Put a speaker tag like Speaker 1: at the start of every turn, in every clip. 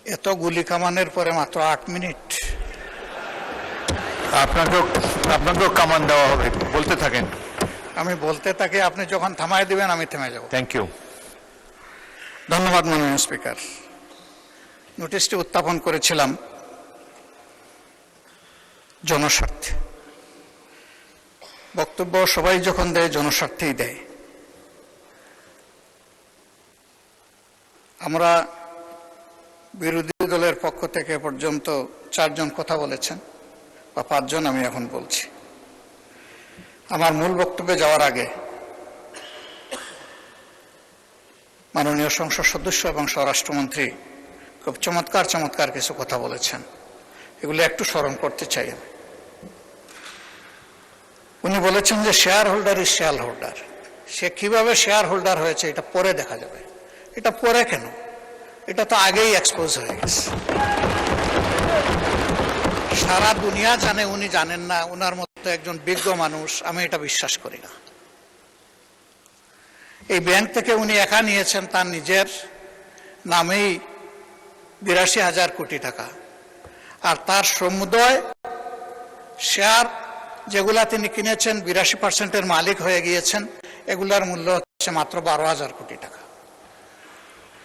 Speaker 1: এত গুলি কামানের পরে মাত্র 8 মিনিট।
Speaker 2: আপনাকেও কামান দেওয়া হবে, বলতে থাকেন।
Speaker 1: আমি বলতে থাকি, আপনি যখন থামায় দিবেন আমি থেমে যাব।
Speaker 2: Thank you.
Speaker 1: ধন্যবাদ মাননীয় স্পিকার। নোটিশটি উত্থাপন করেছিলাম জনস্বার্থে। বক্তব্য সবাই যখন দেয় জনস্বার্থেই দেয়। আমরা বিরোধী দলের পক্ষ থেকে পর্যন্ত 4 জন কথা বলেছেন, বা 5 জন আমি এখন বলছি। আমার মূল বক্তব্যে যাওয়ার আগে মাননীয় সংসদ সদস্য এবং স্বরাষ্ট্রমন্ত্রী খুব চমৎকার কিছু কথা বলেছেন, এগুলো একটু স্মরণ করতে চাই আমি। উনি বলেছেন যে shareholder is shareholder. সে কিভাবে শেয়ার হোল্ডার হয়েছে এটা পরে দেখা যাবে। এটা পরে কেন? এটা তো আগেই এক্সপোজ হয়ে গেছে। সারা দুনিয়া জানে, উনি জানেন না। উনার মতো একজন বিজ্ঞ মানুষ আমি এটা বিশ্বাস করি না। এই ব্যাংক থেকে উনি একা নিয়েছেন তার নিজের নামেই 82,000 কোটি টাকা, আর তার সমুদয় শেয়ার যেগুলা তিনি কিনেছেন 82% মালিক হয়ে গিয়েছেন, এগুলার মূল্য হচ্ছে মাত্র 12,000 কোটি টাকা।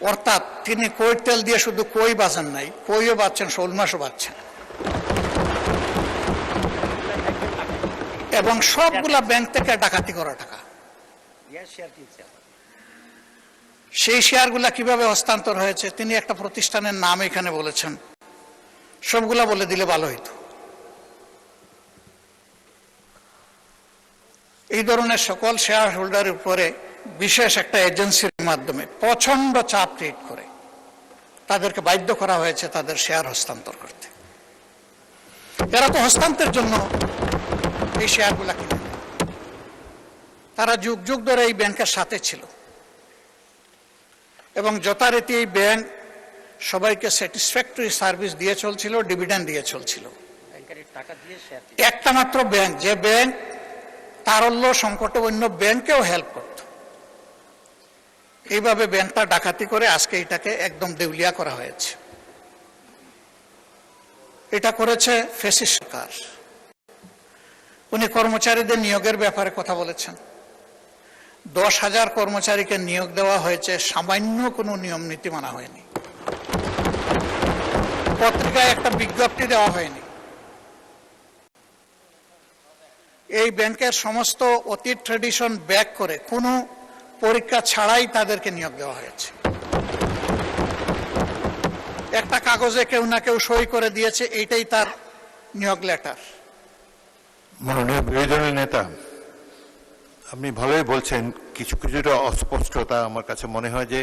Speaker 1: অর্থাৎ তিনি কই তেল দিয়ে শুধু কই বাঁচেন নাই, কইও বাঁচছেন, শোল মাছও বাঁচছেন, এবং সবগুলা ব্যাংক থেকে ডাকাতি করা টাকা। সেই শেয়ারগুলা কিভাবে হস্তান্তর হয়েছে তিনি একটা প্রতিষ্ঠানের নাম এখানে বলেছেন, সবগুলা বলে দিলে ভালো হইতো। এই ধরনের সকল শেয়ার হোল্ডারের উপরে বিশেষ একটা এজেন্সির মাধ্যমে প্রচন্ড চাপ ক্রিয়েট করে তাদেরকে বাধ্য করা হয়েছে তাদের শেয়ার হস্তান্তর করতে। এরা তো হস্তান্তরের জন্য এই শেয়ারগুলা কিনে, তারা যুগ যুগ ধরে এই ব্যাংকের সাথে ছিল এবং যথারীতি এই ব্যাংক সবাইকে স্যাটিসফ্যাক্টরি সার্ভিস দিয়ে চলছিল, ডিভিডেন্ড দিয়ে চলছিল। একটা মাত্র ব্যাংক, যে ব্যাংক তারল্য সংকটে অন্য ব্যাংকেও হেল্প করত, এইভাবে ব্যাংকটা ডাকাতি করে আজকে এটাকে একদম দেউলিয়া করা হয়েছে। এটা করেছে ফ্যাসিস্ট সরকার। উনি কর্মচারীদের নিয়োগের ব্যাপারে কথা বলেছেন। 10,000 কর্মচারীকে নিয়োগ দেওয়া হয়েছে, সামান্য কোনো নিয়ম নীতি মানা হয়নি, পত্রিকায় একটা বিজ্ঞপ্তি দেওয়া হয়নি। এই ব্যাংকের সমস্ত অতীত ট্রেডিশন ব্যাক করে কোনো পরীক্ষা ছাড়াই তাদেরকে নিয়োগ দেওয়া হয়েছে। একটা কাগজে কেউ না কেউ সই করে দিয়েছে, এইটাই তার নিয়োগ লেটার।
Speaker 2: মাননীয় বিরোধী দলের নেতা, আপনি ভালোই বলছেন, কিছুটা অস্পষ্টতা আমার কাছে মনে হয় যে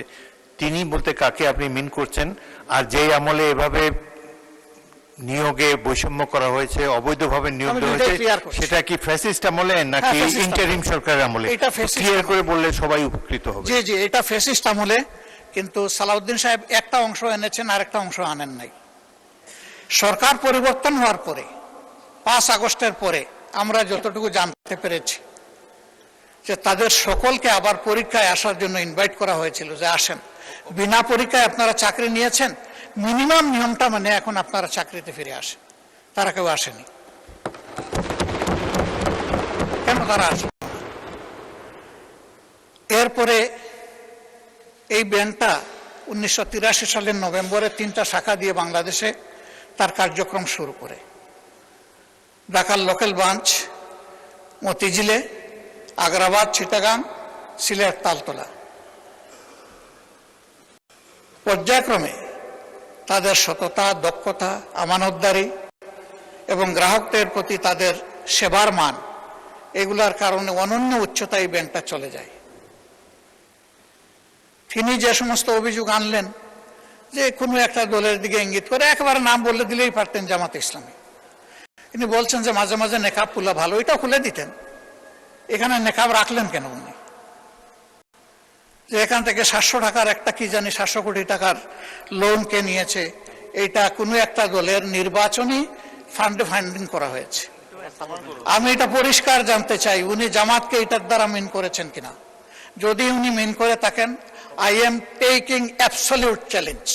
Speaker 2: তিনি বলতে কাকে আপনি মিন করছেন, আর যেই আমলে এভাবে নিয়োগে বৈষম্য করা হয়েছে, অবৈধভাবে নিয়োগ দেওয়া হয়েছে, সেটা কি ফ্যাসিস্ট আমলে নাকি ইন্টারিম সরকারের আমলে? ক্লিয়ার করে বললে সবাই উপকৃত হবে।
Speaker 1: জি জি, এটা ফ্যাসিস্ট আমলে, কিন্তু সালাউদ্দিন সাহেব একটা অংশ এনেছেন আর একটা অংশ আনেন নাই। সরকার পরিবর্তন হওয়ার পরে 5 আগস্টের পরে আমরা যতটুকু জানতে পেরেছি যে তাদের সকলকে আবার পরীক্ষায় আসার জন্য ইনভাইট করা হয়েছিল, যে আসেন, বিনা পরীক্ষায় আপনারা চাকরি নিয়েছেন, মিনিমাম নিয়মটা মানে এখন আপনারা চাকরিতে ফিরে আসেন। তারা কেউ আসেনি। কেন তারা আসে? এরপরে এই ব্যাংকটা 1983 সালের নভেম্বরে 3টা শাখা দিয়ে বাংলাদেশে তার কার্যক্রম শুরু করে। ঢাকার লোকাল ব্রাঞ্চ মতিঝিলে, আগ্রাবাদ, চিটাগাং, সিলেট, তালতলা। পর্যায়ক্রমে তাদের সততা, দক্ষতা, আমানতদারি এবং গ্রাহকদের প্রতি তাদের সেবার মান, এগুলার কারণে অনন্য উচ্চতায় এই ব্যাংকটা চলে যায়। তিনি যে সমস্ত অভিযোগ আনলেন, যে কোনো একটা দলের দিকে ইঙ্গিত করে, একেবারে নাম বলে দিলেই পারতেন জামাত ইসলামী। তিনি বলছেন যে মাঝে মাঝে নেকাব খুলা ভালো, এটাও খুলে দিতেন। এখানে নেকাব রাখলেন কেন উনি? যে এখান থেকে 700 টাকার একটা কি জানি 700 কোটি টাকার লোন কে নিয়েছে, এইটা কোনো একটা দলের নির্বাচনী ফান্ডে ফান্ডিং করা হয়েছে। আমি এটা পরিষ্কার জানতে চাই, উনি জামাতকে এটার দ্বারা মিন করেছেন কিনা। যদি উনি মিন করে থাকেন, I am taking absolute challenge.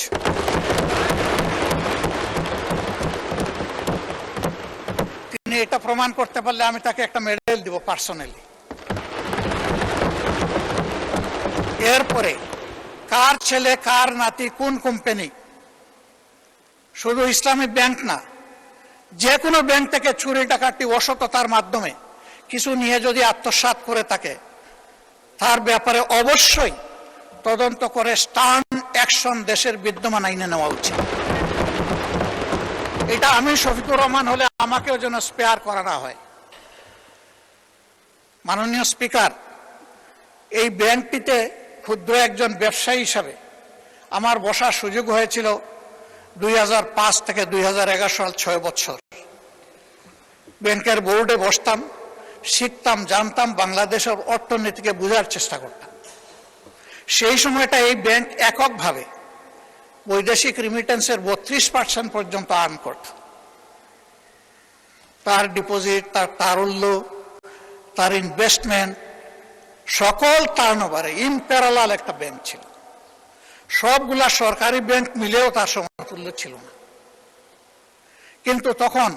Speaker 1: প্রমাণ করতে পারলে আমি তাকে একটা মেডেল দিব পার্সোনালি। এরপরে কার ছেলে কার নাতি কোন কোম্পানি, শুধু ইসলামী ব্যাংক না, যে কোনো ব্যাংক থেকে চুরি ডাকাতি অসততার মাধ্যমে কিছু নিয়ে যদি আত্মসাৎ করে থাকে, তার ব্যাপারে অবশ্যই তদন্ত করে স্টার্ন অ্যাকশন দেশের বিদ্যমান আইনে নেওয়া উচিত। এটা আমি শফিকুর রহমান হলে আমাকেও যেন স্পেয়ার করা না হয়। মাননীয় স্পিকার, এই ব্যাংকটিতে ক্ষুদ্র একজন ব্যবসায়ী হিসাবে আমার বসার সুযোগ হয়েছিল 2005 থেকে 2011 সাল, 6 বছর। ব্যাংকের বোর্ডে বসতাম, শিখতাম, জানতাম, বাংলাদেশের অর্থনীতিকে বোঝার চেষ্টা করতাম। সেই সময়টা এই ব্যাংক এককভাবে বৈদেশিক রিমিটেন্সের 32% পর্যন্ত আর্ন করত। তার ডিপোজিট, তার তারল্য, তার ইনভেস্টমেন্ট, সকল টার্নওভারে ইন প্যারালাল একটা ব্যাংক ছিল। সবগুলা সরকারি ব্যাংক মিলেও তার সমতুল্য ছিল না। কিন্তু তখন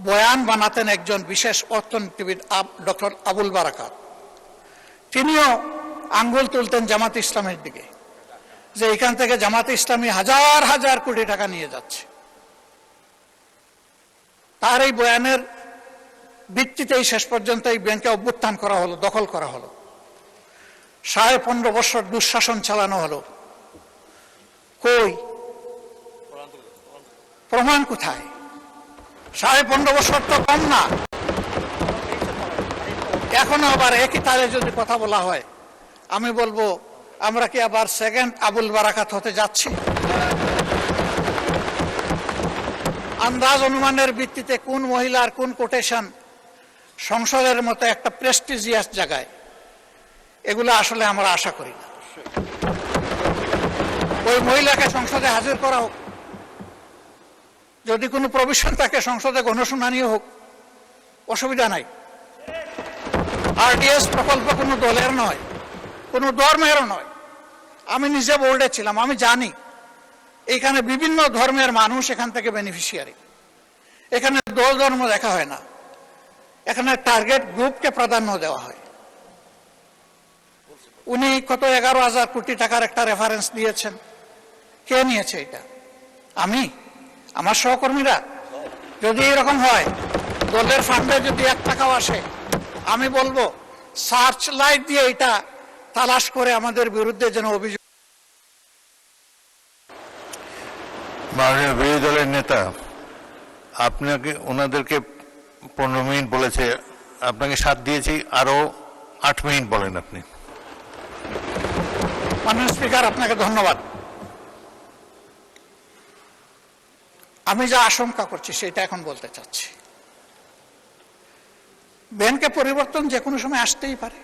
Speaker 1: বয়ান বানাতেন একজন বিশেষ অর্থনীতিবিদ ডক্টর আবুল বারাকাত। তিনিও আঙ্গুল তুলতেন জামাত ইসলামের দিকে, যে এখান থেকে জামাত ইসলামী হাজার হাজার কোটি টাকা নিয়ে যাচ্ছে। তার এই বয়ানের ভিত্তিতেই শেষ পর্যন্ত এই ব্যাংকে অভ্যুত্থান করা হলো, দখল করা হলো, 15.5 বছর দুঃশাসন চালানো হলো। কই প্রমাণ কোথায়? 15.5 বছর তো কম না। এখনো আবার একই তালে যদি কথা বলা হয়, আমি বলবো আমরা কি আবার সেকেন্ড আবুল বারাকাত হতে যাচ্ছি? আন্দাজ অনুমানের ভিত্তিতে কোন মহিলার কোন কোটেশন সংসদের মতো একটা প্রেস্টিজিয়াস জায়গায়, এগুলো আসলে আমরা আশা করি না। ওই মহিলাকে সংসদে হাজির করা হোক, যদি কোনো প্রভিশন থাকে সংসদে গণশুনানিও হোক, অসুবিধা নাই। আরডিএস প্রকল্প কোনো দলের নয়, কোনো ধর্মেরও নয়। আমি নিজে বোর্ডে ছিলাম, আমি জানি এখানে বিভিন্ন ধর্মের মানুষ এখান থেকে বেনিফিশিয়ারি। এখানে দল ধর্ম দেখা হয় না, এখানে টার্গেট গ্রুপকে প্রাধান্য দেওয়া হয়। উনি কত 11,000 কোটি টাকার একটা রেফারেন্স দিয়েছেন। কে নিয়েছে এটা? আমি, আমার সহকর্মীরা? যদি এরকম হয়, দলের ফান্ডে যদি 1 টাকাও আসে, আমি বলবো সার্চ লাইট দিয়ে এটা তালাশ করে আমাদের বিরুদ্ধে যেন অভিযোগ।
Speaker 2: মাননীয় বিরোধী দলের নেতা আপনাকে, ওনাদেরকে 15 মিনিট বলেছে, আপনাকে 7 দিয়েছি, আরো 8 মিনিট বলেন আপনি।
Speaker 1: মাননীয় স্পিকার, আপনাকে ধন্যবাদ। আমি যা আশঙ্কা করছি সেটা এখন বলতে চাচ্ছি। ব্যাংকে পরিবর্তন যে কোনো সময় আসতেই পারে।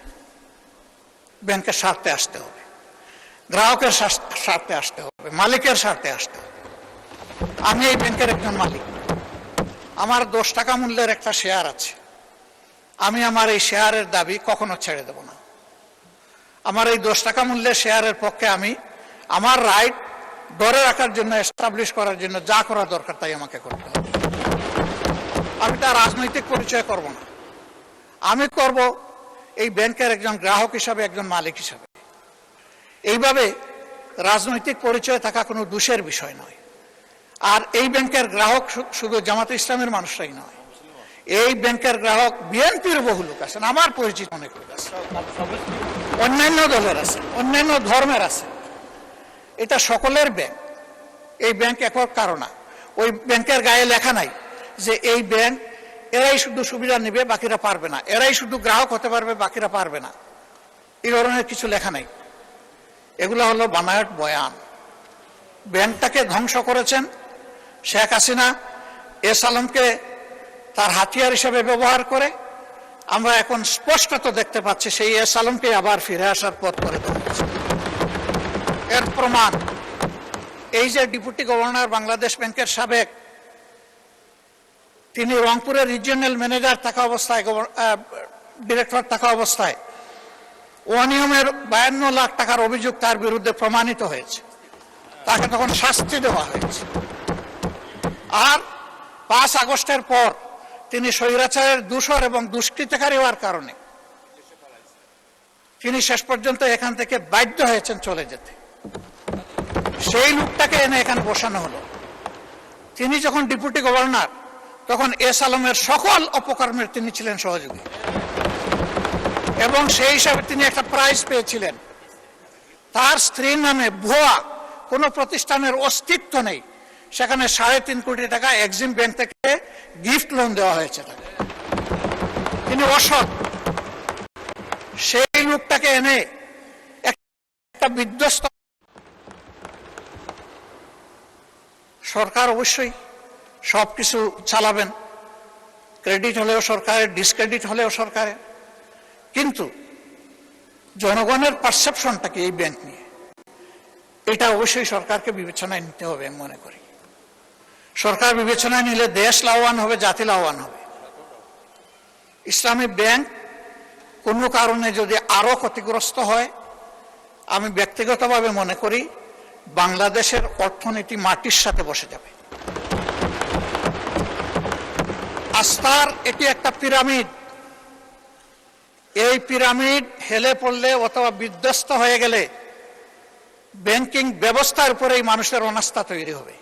Speaker 1: ব্যাংকের স্বার্থে আসতে হবে, গ্রাহকের স্বার্থে আসতে হবে, মালিকের স্বার্থে আসতে হবে। আমি এই ব্যাংকের একজন মালিক, আমার 10 টাকা মূল্যের একটা শেয়ার আছে। আমি আমার এই শেয়ারের দাবি কখনো ছেড়ে দেব না। আমার এই 10 টাকা মূল্যের শেয়ারের পক্ষে আমি আমার রাইট ধরে রাখার জন্য, এস্টাবলিশ করার জন্য যা করা দরকার তাই আমাকে করতে হবে। আমি তার রাজনৈতিক পরিচয় করব না, আমি করব এই ব্যাংকের একজন গ্রাহক হিসাবে, একজন মালিক হিসাবে। এইভাবে রাজনৈতিক পরিচয় থাকা কোনো দোষের বিষয় নয়। আর এই ব্যাংকের গ্রাহক শুধু জামাত ইসলামের মানুষরাই নয়, এই ব্যাংকের গ্রাহক বিএনপির বহু লোক আছেন, আমার পরিচিত অনেক লোক আছে, অন্যান্য দলের আছে, অন্যান্য ধর্মের আছে। এটা সকলের ব্যাংক। এই ব্যাংক একক কারণ, ওই ব্যাংকের গায়ে লেখা নাই যে এই ব্যাংক এরাই শুধু সুবিধা নেবে বাকিরা পারবে না, এরাই শুধু গ্রাহক হতে পারবে বাকিরা পারবে না, এই ধরনের কিছু লেখা নাই। এগুলো হলো বানায়ট বয়ান। ব্যাংকটাকে ধ্বংস করেছেন শেখ হাসিনা এস আলমকে তার হাতিয়ার হিসেবে ব্যবহার করে। আমরা এখন স্পষ্টত দেখতে পাচ্ছি সেই এস আলমকে আবার ফিরে আসার পথ করে দেখাচ্ছে। এর প্রমাণ এই যে ডেপুটি গভর্নর বাংলাদেশ ব্যাংকের সাবেক, তিনি রংপুরের রিজিওনাল ম্যানেজার থাকা অবস্থায়, ডিরেক্টর থাকা অবস্থায় অনিয়মের 52 লাখ টাকার অভিযোগ তার বিরুদ্ধে প্রমাণিত হয়েছে, তাকে তখন শাস্তি দেওয়া হয়েছে। আর 5 আগস্টের পর তিনি স্বৈরাচারের দূষর এবং দুষ্কৃতকারী হওয়ার কারণে তিনি শেষ পর্যন্ত এখান থেকে বাধ্য হয়েছেন চলে যেতে। সেই লোকটাকে এনে এখানে বসানো হলো। তিনি যখন ডেপুটি গভর্নর, তখন এস আলমের সকল অপকর্মের তিনি ছিলেন সহযোগী, এবং সেই হিসাবে তিনি একটা প্রাইজ পেয়েছিলেন। তার স্ত্রীর নামে ভুয়া কোনো প্রতিষ্ঠানের অস্তিত্ব নেই, সেখানে 3.5 কোটি টাকা এক্সিম ব্যাংক থেকে গিফট লোন দেওয়া হয়েছে তাকে। তিনি অসৎ। সেই লোকটাকে এনে একটা বিধ্বস্ত সরকার অবশ্যই সবকিছু চালাবেন, ক্রেডিট হলেও সরকারের, ডিসক্রেডিট হলেও সরকারের, কিন্তু জনগণের পারসেপশনটা কি এই ব্যাংক নিয়ে, এটা অবশ্যই সরকারকে বিবেচনায় নিতে হবে। আমি মনে করি সরকার বিবেচনায় নিলে দেশ লাভবান হবে, জাতি লাভবান হবে। ইসলামী ব্যাংক কোনো কারণে যদি আরো ক্ষতিগ্রস্ত হয়, আমি ব্যক্তিগতভাবে মনে করি বাংলাদেশের অর্থনীতি মাটির সাথে বসে যাবে। আস্থার এটি একটা পিরামিড। এই পিরামিড হেলে পড়লে অথবা বিধ্বস্ত হয়ে গেলে ব্যাংকিং ব্যবস্থার উপরেই মানুষের অনাস্থা তৈরি হবে,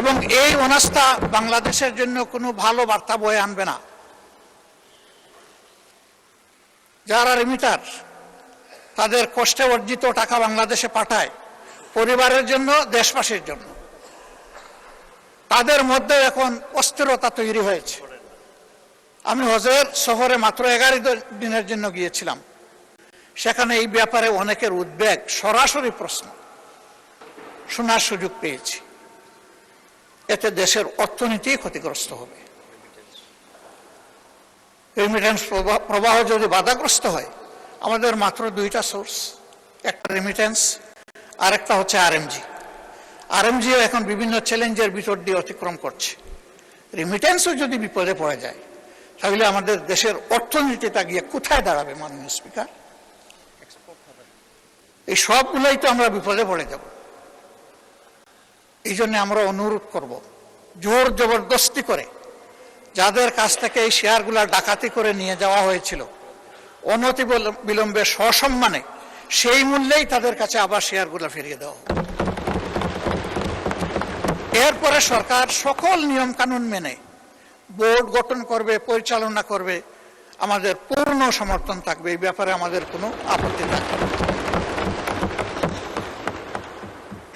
Speaker 1: এবং এই অনাস্থা বাংলাদেশের জন্য কোনো ভালো বার্তা বয়ে আনবে না। যারা রিমিটার, তাদের কষ্টে অর্জিত টাকা বাংলাদেশে পাঠায় পরিবারের জন্য, দেশবাসীর জন্য, তাদের মধ্যে এখন অস্থিরতা তৈরি হয়েছে। আমি হজের সফরে মাত্র 11 দিনের জন্য গিয়েছিলাম। সেখানে এই ব্যাপারে অনেকের উদ্বেগ, সরাসরি প্রশ্ন শোনার সুযোগ পেয়েছি। এতে দেশের অর্থনীতি ক্ষতিগ্রস্ত হবে। রেমিটেন্স প্রবাহ যদি বাধাগ্রস্ত হয়, আমাদের মাত্র 2টা সোর্স, একটা রেমিটেন্স, আরেকটা হচ্ছে আরএমজি। আরএমজিও এখন বিভিন্ন চ্যালেঞ্জের ভিতর দিয়ে অতিক্রম করছে। রেমিটেন্সও যদি বিপদে পড়ে যায়, তাহলে আমাদের দেশের অর্থনীতিটা গিয়ে কোথায় দাঁড়াবে? মাননীয় স্পিকার, এই সবগুলোই তো আমরা বিপদে পড়ে যাব। এই জন্য আমরা অনুরোধ করব, জোর জবরদস্তি করে যাদের কাছ থেকে এই শেয়ারগুলা ডাকাতি করে নিয়ে যাওয়া হয়েছিল, অনতি বিলম্বে সসম্মানে সেই মূল্যেই তাদের কাছে আবার শেয়ারগুলা ফিরিয়ে দেওয়া হবে। এরপরে সরকার সকল নিয়ম কানুন মেনে বোর্ড গঠন করবে, পরিচালনা করবে, আমাদের পূর্ণ সমর্থন থাকবে। এই ব্যাপারে আমাদের কোনো আপত্তি থাকবে না।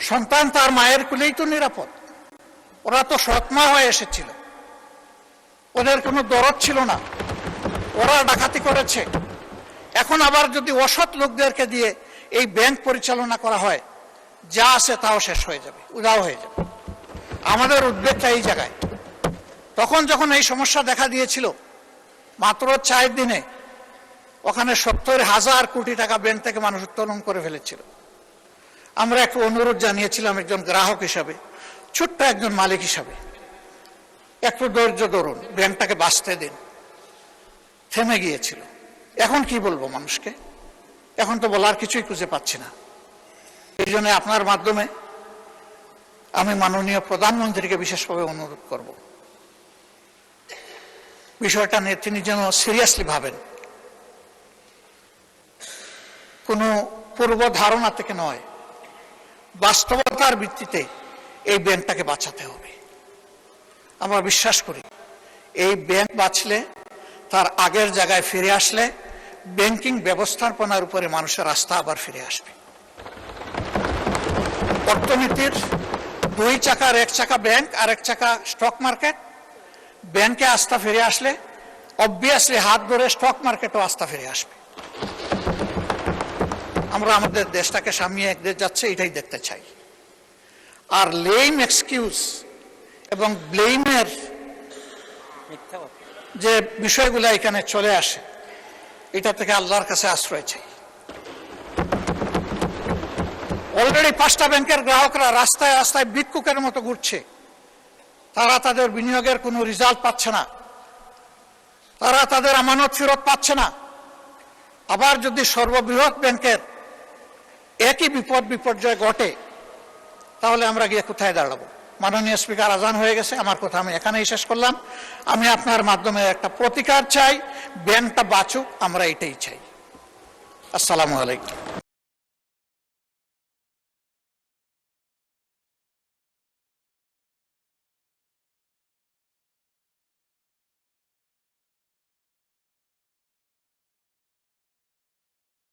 Speaker 1: সন্তান তার মায়ের কুলেই তো নিরাপদ। ওরা তো সৎমা হয়ে এসেছিল, ওদের কোনো দরদ ছিল না, ওরা ডাকাতি করেছে। এখন আবার যদি অসৎ লোকদেরকে দিয়ে এই ব্যাংক পরিচালনা করা হয়, যা আছে তাও শেষ হয়ে যাবে, উধাও হয়ে যাবে। আমাদের উদ্বেগটা এই জায়গায়। তখন যখন এই সমস্যা দেখা দিয়েছিল, মাত্র 4 দিনে ওখানে 70,000 কোটি টাকা ব্যাংক থেকে মানুষ উত্তোলন করে ফেলেছিল। আমরা একটু অনুরোধ জানিয়েছিলাম একজন গ্রাহক হিসাবে, ছোট্ট একজন মালিক হিসাবে, একটু ধৈর্য ধরুন, ব্যাংকটাকে বাঁচতে দিন। থেমে গিয়েছিল। এখন কি বলবো মানুষকে? এখন তো বলার কিছুই খুঁজে পাচ্ছি না। এই জন্য আপনার মাধ্যমে আমি মাননীয় প্রধানমন্ত্রীকে বিশেষভাবে অনুরোধ করব, বিষয়টা নিয়ে তিনি যেন সিরিয়াসলি ভাবেন। কোনো পূর্ব ধারণা থেকে নয়, বাস্তবতার ভিত্তিতে এই ব্যাংকটাকে বাঁচাতে হবে। আমরা বিশ্বাস করি এই ব্যাংক বাঁচলে, তার আগের জায়গায় ফিরে আসলে, ব্যাংকিং ব্যবস্থাপনার উপরে মানুষের আস্থা আবার ফিরে আসবে। অর্থনীতির 2 চাকার 1 চাকা ব্যাংক আর 1 চাকা স্টক মার্কেট। ব্যাংকে আস্থা ফিরে আসলে অবভিয়াসলি হাত ধরে স্টক মার্কেটও আস্থা ফিরে আসবে। আমরা আমাদের দেশটাকে সামনে একদিকে যাচ্ছে, এটাই দেখতে চাই। আর লেম এক্সকিউজ এবং ব্লেমের যে বিষয়গুলো এখানে চলে আসে, এটা থেকে আল্লাহর কাছে আশ্রয় চাই। অলরেডি 5টা ব্যাংকের গ্রাহকরা রাস্তায় রাস্তায় ভিক্ষুকের মতো ঘুরছে। তারা তাদের বিনিয়োগের কোনো রেজাল্ট পাচ্ছে না, তারা তাদের আমানত ফেরত পাচ্ছে না। আবার যদি সর্ববৃহৎ ব্যাংকের একই বিপর্যয় ঘটে, তাহলে আমরা গিয়ে কোথায় দাঁড়াবো? মাননীয় স্পিকার, আজান হয়ে গেছে, আমার কথা আমি এখানেই শেষ করলাম। আমি আপনার মাধ্যমে একটা প্রতিকার চাই, ব্যাংকটা বাঁচুক, আমরা এটাই চাই। আসসালামু আলাইকুম।